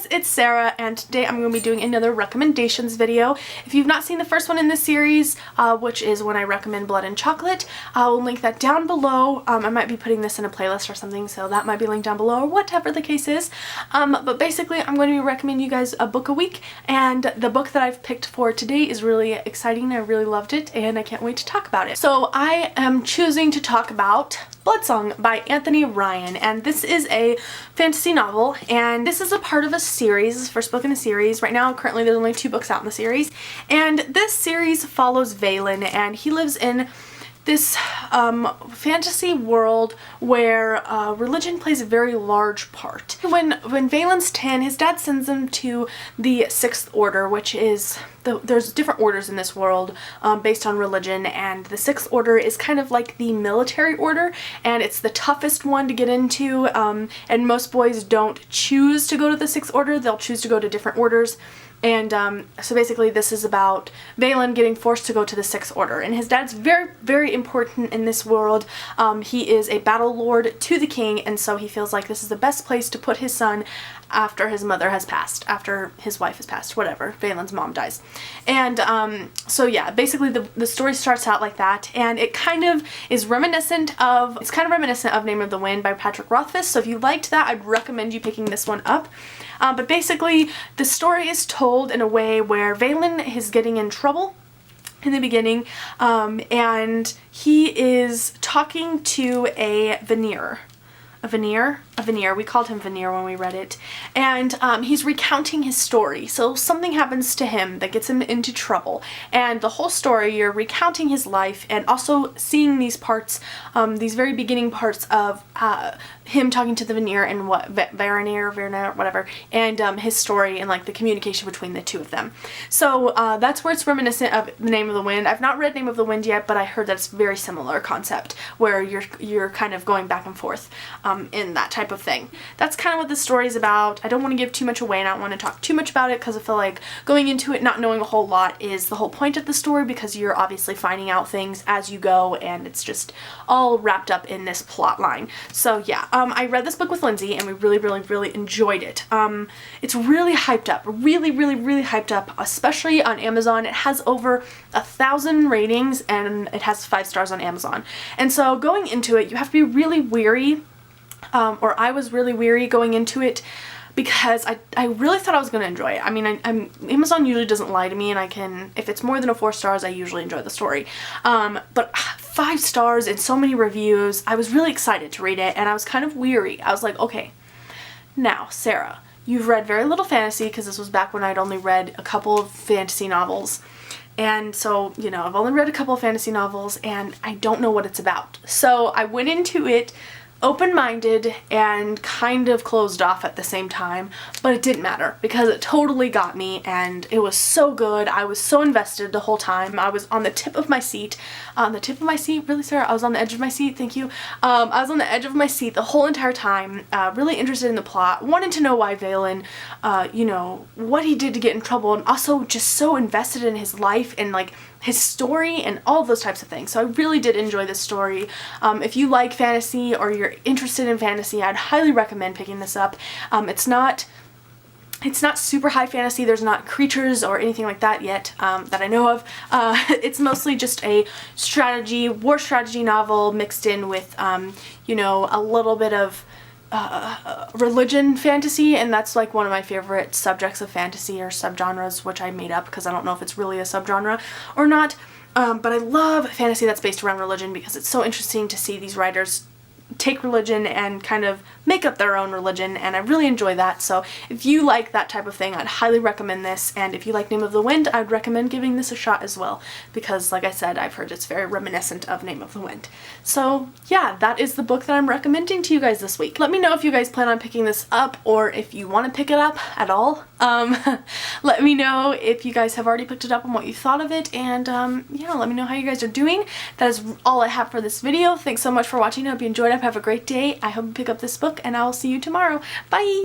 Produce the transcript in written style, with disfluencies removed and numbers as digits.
guys, it's Sarah, and today I'm going to be doing another recommendations video. If you've not seen the first one in this series, which is when I recommend Blood and Chocolate, I'll link that down below. I might be putting this in a playlist or something, so that might be linked down below or whatever the case is. But basically I'm going to be recommending you guys a book a week, and the book that I've picked for today is really exciting. I really loved it and I can't wait to talk about it. So I am choosing to talk about Bloodsong by Anthony Ryan, and this is a fantasy novel, and this is a part of a series. This is the first book in a series. Right now, currently, there's only 2 books out in the series, and this series follows Valen, and he lives in this fantasy world where religion plays a very large part. When Valen's 10, his dad sends him to the 6th Order, which is, there's different orders in this world based on religion, and the 6th Order is kind of like the military order, and it's the toughest one to get into, and most boys don't choose to go to the 6th Order. They'll choose to go to different orders. And so basically this is about Valen getting forced to go to the 6th Order, and his dad's very, very important in this world. He is a battle lord to the king, and so he feels like this is the best place to put his son after his mother has passed, after his wife has passed, whatever, Valen's mom dies. And so yeah, basically the story starts out like that, and it kind of is reminiscent of, Name of the Wind by Patrick Rothfuss, so if you liked that, I'd recommend you picking this one up. But basically, the story is told in a way where Valen is getting in trouble in the beginning, and he is talking to a veneer. We called him Veneer when we read it, and he's recounting his story. So something happens to him that gets him into trouble, and the whole story, you're recounting his life and also seeing these parts, these very beginning parts of him talking to the Veneer and what Veneer, whatever, and his story and like the communication between the two of them. So that's where it's reminiscent of The Name of the Wind. I've not read Name of the Wind yet, but I heard that it's a very similar concept where you're kind of going back and forth in that type of thing. That's kind of what the story is about. I don't want to give too much away, and I don't want to talk too much about it because I feel like going into it not knowing a whole lot is the whole point of the story, because you're obviously finding out things as you go, and it's just all wrapped up in this plot line. So yeah, I read this book with Lindsay, and we really, really, really enjoyed it. It's really hyped up, really, really, really hyped up, especially on Amazon. It has over 1,000 ratings, and it has 5 stars on Amazon. And so going into it, you have to be really weary. Or I was really weary going into it, because I really thought I was going to enjoy it. I mean, Amazon usually doesn't lie to me, and if it's more than 4 stars, I usually enjoy the story. But 5 stars and so many reviews, I was really excited to read it, and I was kind of weary. I was like, okay, now, Sarah, you've read very little fantasy, because this was back when I'd only read a couple of fantasy novels. And so, you know, I've only read a couple of fantasy novels, and I don't know what it's about. So I went into it open-minded and kind of closed off at the same time, but it didn't matter because it totally got me, and it was so good. I was so invested the whole time. I was on the tip of my seat. On the tip of my seat? Really, Sarah? I was on the edge of my seat? Thank you. I was on the edge of my seat the whole entire time, really interested in the plot, wanted to know why Valen, you know, what he did to get in trouble, and also just so invested in his life and like his story and all those types of things. So I really did enjoy this story. If you like fantasy or you're interested in fantasy, I'd highly recommend picking this up. It's not super high fantasy. There's not creatures or anything like that yet that I know of. It's mostly just a war strategy novel mixed in with, you know, a little bit of religion fantasy, and that's like one of my favorite subjects of fantasy or subgenres, which I made up because I don't know if it's really a subgenre or not. But I love fantasy that's based around religion because it's so interesting to see these writers take religion and kind of make up their own religion, and I really enjoy that. So if you like that type of thing, I'd highly recommend this, and if you like Name of the Wind, I'd recommend giving this a shot as well, because like I said, I've heard it's very reminiscent of Name of the Wind. So yeah, that is the book that I'm recommending to you guys this week. Let me know if you guys plan on picking this up, or if you want to pick it up at all. Let me know if you guys have already picked it up and what you thought of it, and yeah, let me know how you guys are doing. That is all I have for this video. Thanks so much for watching. I hope you enjoyed it. Have a great day. I hope you pick up this book, and I will see you tomorrow. Bye!